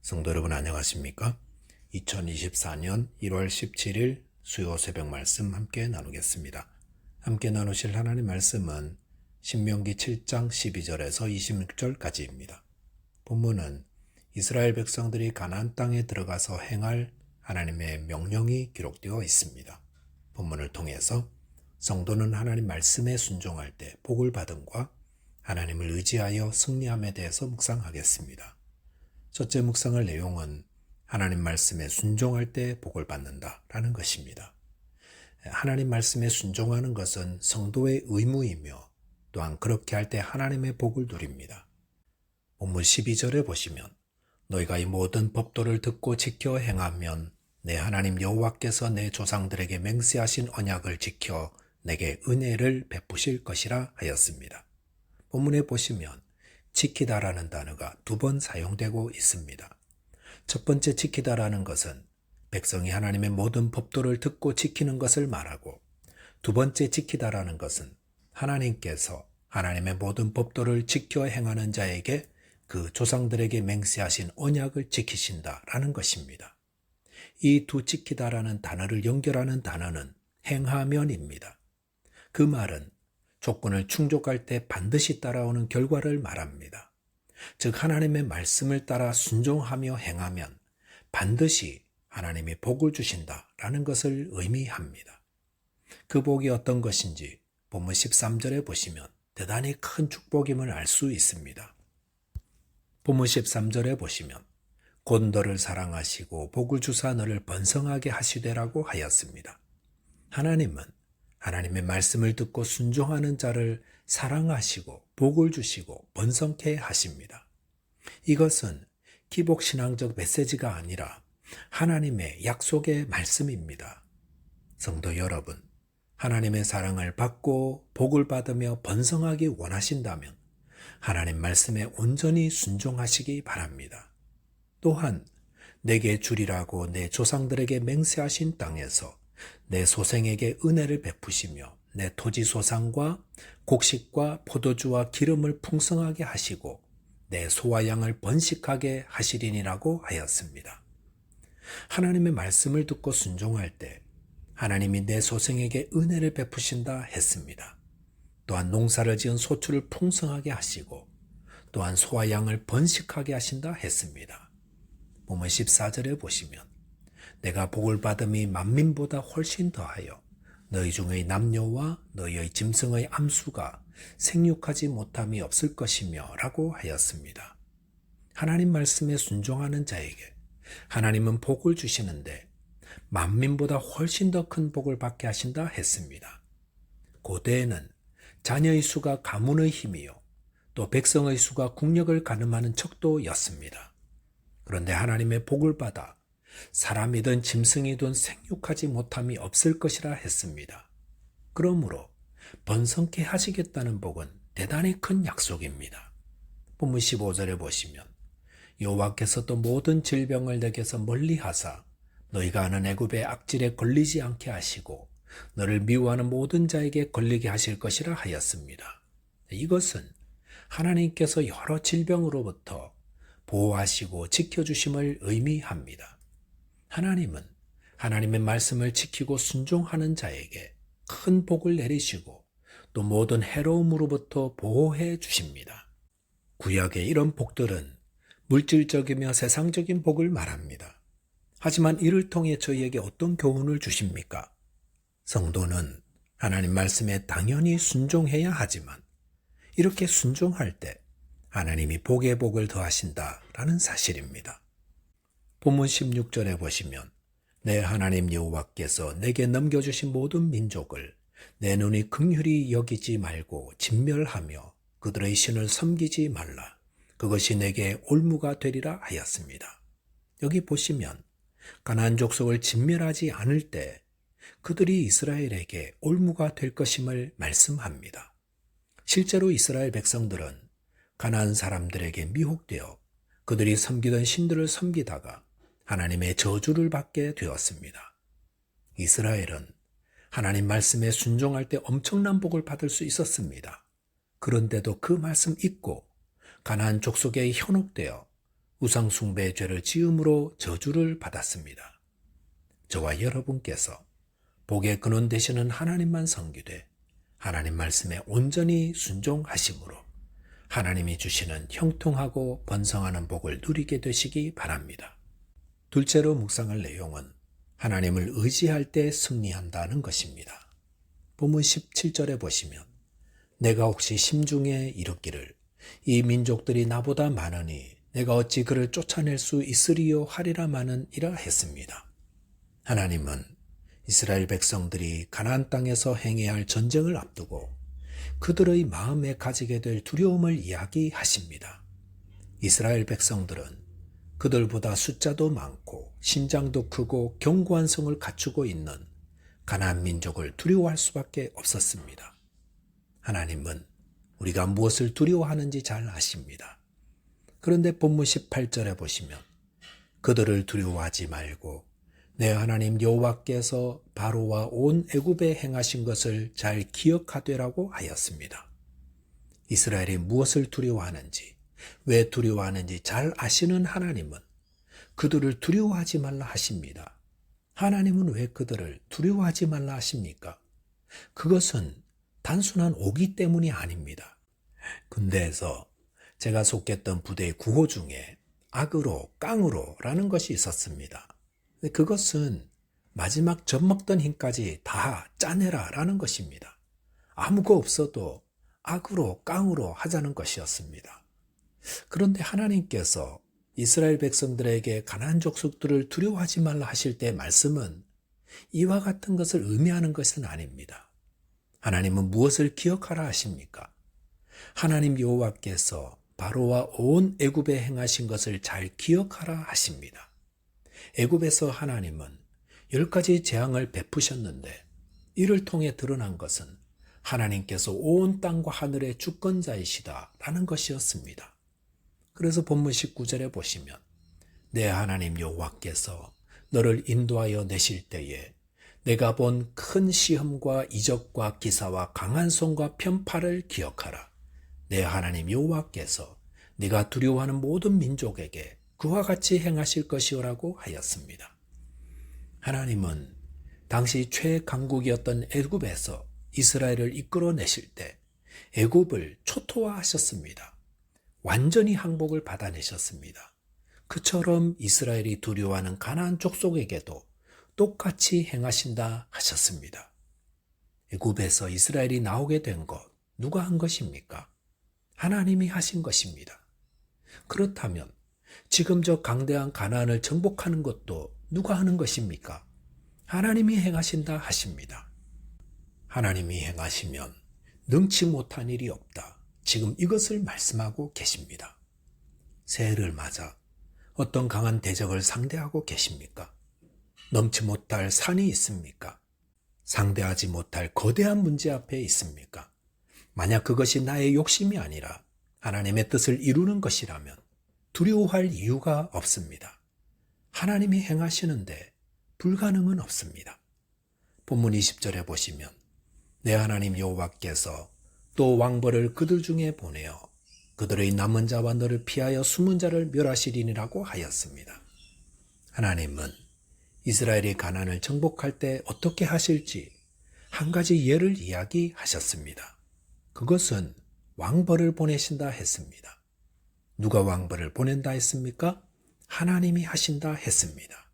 성도 여러분 안녕하십니까? 2024년 1월 17일 수요 새벽 말씀 함께 나누겠습니다. 함께 나누실 하나님 말씀은 신명기 7장 12절에서 26절까지입니다. 본문은 이스라엘 백성들이 가나안 땅에 들어가서 행할 하나님의 명령이 기록되어 있습니다. 본문을 통해서 성도는 하나님 말씀에 순종할 때 복을 받음과 하나님을 의지하여 승리함에 대해서 묵상하겠습니다. 첫째 묵상할 내용은 하나님 말씀에 순종할 때 복을 받는다라는 것입니다. 하나님 말씀에 순종하는 것은 성도의 의무이며 또한 그렇게 할 때 하나님의 복을 누립니다. 본문 12절에 보시면 너희가 이 모든 법도를 듣고 지켜 행하면 내 하나님 여호와께서 내 조상들에게 맹세하신 언약을 지켜 내게 은혜를 베푸실 것이라 하였습니다. 본문에 보시면 지키다라는 단어가 2번 사용되고 있습니다. 첫 번째 지키다라는 것은 백성이 하나님의 모든 법도를 듣고 지키는 것을 말하고, 두 번째 지키다라는 것은 하나님께서 하나님의 모든 법도를 지켜 행하는 자에게 그 조상들에게 맹세하신 언약을 지키신다라는 것입니다. 이 두 지키다라는 단어를 연결하는 단어는 행하면입니다. 그 말은 조건을 충족할 때 반드시 따라오는 결과를 말합니다. 즉 하나님의 말씀을 따라 순종하며 행하면 반드시 하나님이 복을 주신다라는 것을 의미합니다. 그 복이 어떤 것인지 본문 13절에 보시면 대단히 큰 축복임을 알 수 있습니다. 본문 13절에 보시면 곧 너를 사랑하시고 복을 주사 너를 번성하게 하시되라고 하였습니다. 하나님은 하나님의 말씀을 듣고 순종하는 자를 사랑하시고 복을 주시고 번성케 하십니다. 이것은 기복신앙적 메시지가 아니라 하나님의 약속의 말씀입니다. 성도 여러분, 하나님의 사랑을 받고 복을 받으며 번성하기 원하신다면 하나님 말씀에 온전히 순종하시기 바랍니다. 또한 내게 주리라고 내 조상들에게 맹세하신 땅에서 내 소생에게 은혜를 베푸시며 내 토지 소산과 곡식과 포도주와 기름을 풍성하게 하시고 내 소와 양을 번식하게 하시리니라고 하였습니다. 하나님의 말씀을 듣고 순종할 때 하나님이 내 소생에게 은혜를 베푸신다 했습니다. 또한 농사를 지은 소출을 풍성하게 하시고 또한 소와 양을 번식하게 하신다 했습니다. 본문 14절에 보시면 내가 복을 받음이 만민보다 훨씬 더하여 너희 중의 남녀와 너희의 짐승의 암수가 생육하지 못함이 없을 것이며 라고 하였습니다. 하나님 말씀에 순종하는 자에게 하나님은 복을 주시는데 만민보다 훨씬 더 큰 복을 받게 하신다 했습니다. 고대에는 자녀의 수가 가문의 힘이요 또 백성의 수가 국력을 가늠하는 척도였습니다. 그런데 하나님의 복을 받아 사람이든 짐승이든 생육하지 못함이 없을 것이라 했습니다. 그러므로 번성케 하시겠다는 복은 대단히 큰 약속입니다. 본문 15절에 보시면 여호와께서 또 모든 질병을 내게서 멀리하사 너희가 아는 애굽의 악질에 걸리지 않게 하시고 너를 미워하는 모든 자에게 걸리게 하실 것이라 하였습니다. 이것은 하나님께서 여러 질병으로부터 보호하시고 지켜주심을 의미합니다. 하나님은 하나님의 말씀을 지키고 순종하는 자에게 큰 복을 내리시고 또 모든 해로움으로부터 보호해 주십니다. 구약의 이런 복들은 물질적이며 세상적인 복을 말합니다. 하지만 이를 통해 저희에게 어떤 교훈을 주십니까? 성도는 하나님 말씀에 당연히 순종해야 하지만 이렇게 순종할 때 하나님이 복의 복을 더하신다라는 사실입니다. 본문 16절에 보시면 내 하나님 여호와께서 내게 넘겨주신 모든 민족을 내 눈이 긍휼히 여기지 말고 진멸하며 그들의 신을 섬기지 말라. 그것이 내게 올무가 되리라 하였습니다. 여기 보시면 가나안 족속을 진멸하지 않을 때 그들이 이스라엘에게 올무가 될 것임을 말씀합니다. 실제로 이스라엘 백성들은 가나안 사람들에게 미혹되어 그들이 섬기던 신들을 섬기다가 하나님의 저주를 받게 되었습니다. 이스라엘은 하나님 말씀에 순종할 때 엄청난 복을 받을 수 있었습니다. 그런데도 그 말씀 잊고 가나안 족속에 현혹되어 우상 숭배의 죄를 지음으로 저주를 받았습니다. 저와 여러분께서 복의 근원 되시는 하나님만 섬기되 하나님 말씀에 온전히 순종하심으로 하나님이 주시는 형통하고 번성하는 복을 누리게 되시기 바랍니다. 둘째로 묵상할 내용은 하나님을 의지할 때 승리한다는 것입니다. 본문 17절에 보시면 내가 혹시 심중에 이르기를 이 민족들이 나보다 많으니 내가 어찌 그를 쫓아낼 수 있으리요 하리라마는 이라 했습니다. 하나님은 이스라엘 백성들이 가나안 땅에서 행해야 할 전쟁을 앞두고 그들의 마음에 가지게 될 두려움을 이야기하십니다. 이스라엘 백성들은 그들보다 숫자도 많고 신장도 크고 견고한 성을 갖추고 있는 가나안 민족을 두려워할 수밖에 없었습니다. 하나님은 우리가 무엇을 두려워하는지 잘 아십니다. 그런데 본문 18절에 보시면 그들을 두려워하지 말고 내 하나님 여호와께서 바로와 온 애굽에 행하신 것을 잘 기억하되라고 하였습니다. 이스라엘이 무엇을 두려워하는지, 왜 두려워하는지 잘 아시는 하나님은 그들을 두려워하지 말라 하십니다. 하나님은 왜 그들을 두려워하지 말라 하십니까? 그것은 단순한 오기 때문이 아닙니다. 군대에서 제가 속했던 부대의 구호 중에 악으로, 깡으로라는 것이 있었습니다. 그것은 마지막 젖먹던 힘까지 다 짜내라 라는 것입니다. 아무거 없어도 악으로, 깡으로 하자는 것이었습니다. 그런데 하나님께서 이스라엘 백성들에게 가나안 족속들을 두려워하지 말라 하실 때 말씀은 이와 같은 것을 의미하는 것은 아닙니다. 하나님은 무엇을 기억하라 하십니까? 하나님 여호와께서 바로와 온 애굽에 행하신 것을 잘 기억하라 하십니다. 애굽에서 하나님은 10가지 재앙을 베푸셨는데 이를 통해 드러난 것은 하나님께서 온 땅과 하늘의 주권자이시다라는 것이었습니다. 그래서 본문 19절에 보시면 내 하나님 여호와께서 너를 인도하여 내실 때에 내가 본 큰 시험과 이적과 기사와 강한 손과 편팔을 기억하라. 내 하나님 여호와께서 네가 두려워하는 모든 민족에게 그와 같이 행하실 것이오라고 하였습니다. 하나님은 당시 최강국이었던 애굽에서 이스라엘을 이끌어내실 때 애굽을 초토화하셨습니다. 완전히 항복을 받아내셨습니다. 그처럼 이스라엘이 두려워하는 가나안 족속에게도 똑같이 행하신다 하셨습니다. 애굽에서 이스라엘이 나오게 된 것 누가 한 것입니까? 하나님이 하신 것입니다. 그렇다면 지금 저 강대한 가나안을 정복하는 것도 누가 하는 것입니까? 하나님이 행하신다 하십니다. 하나님이 행하시면 능치 못한 일이 없다. 지금 이것을 말씀하고 계십니다. 새해를 맞아 어떤 강한 대적을 상대하고 계십니까? 넘지 못할 산이 있습니까? 상대하지 못할 거대한 문제 앞에 있습니까? 만약 그것이 나의 욕심이 아니라 하나님의 뜻을 이루는 것이라면 두려워할 이유가 없습니다. 하나님이 행하시는데 불가능은 없습니다. 본문 20절에 보시면 내 하나님 여호와께서 또 왕벌을 그들 중에 보내어 그들의 남은 자와 너를 피하여 숨은 자를 멸하시리니라고 하였습니다. 하나님은 이스라엘이 가나안을 정복할 때 어떻게 하실지 한 가지 예를 이야기하셨습니다. 그것은 왕벌을 보내신다 했습니다. 누가 왕벌을 보낸다 했습니까? 하나님이 하신다 했습니다.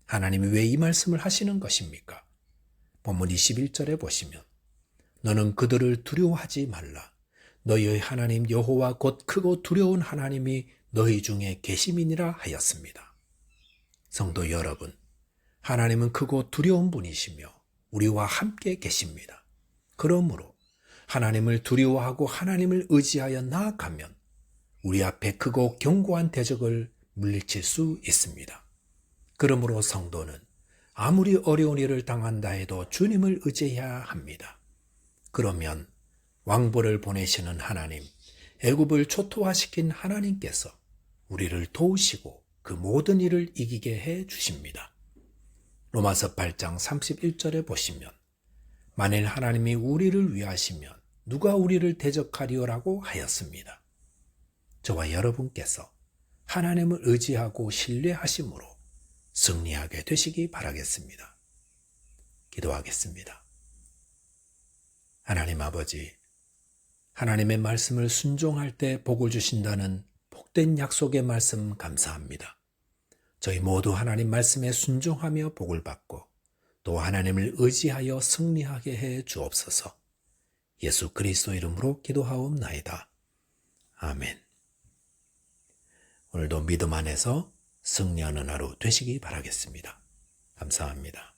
하나님이 왜 이 말씀을 하시는 것입니까? 본문 21절에 보시면 너는 그들을 두려워하지 말라. 너희의 하나님 여호와 곧 크고 두려운 하나님이 너희 중에 계심이니라 하였습니다. 성도 여러분, 하나님은 크고 두려운 분이시며 우리와 함께 계십니다. 그러므로 하나님을 두려워하고 하나님을 의지하여 나아가면 우리 앞에 크고 견고한 대적을 물리칠 수 있습니다. 그러므로 성도는 아무리 어려운 일을 당한다 해도 주님을 의지해야 합니다. 그러면 왕벌을 보내시는 하나님, 애굽을 초토화시킨 하나님께서 우리를 도우시고 그 모든 일을 이기게 해 주십니다. 로마서 8장 31절에 보시면 만일 하나님이 우리를 위하시면 누가 우리를 대적하리오라고 하였습니다. 저와 여러분께서 하나님을 의지하고 신뢰하심으로 승리하게 되시기 바라겠습니다. 기도하겠습니다. 하나님 아버지, 하나님의 말씀을 순종할 때 복을 주신다는 복된 약속의 말씀 감사합니다. 저희 모두 하나님 말씀에 순종하며 복을 받고 또 하나님을 의지하여 승리하게 해 주옵소서. 예수 그리스도 이름으로 기도하옵나이다. 아멘. 오늘도 믿음 안에서 승리하는 하루 되시기 바라겠습니다. 감사합니다.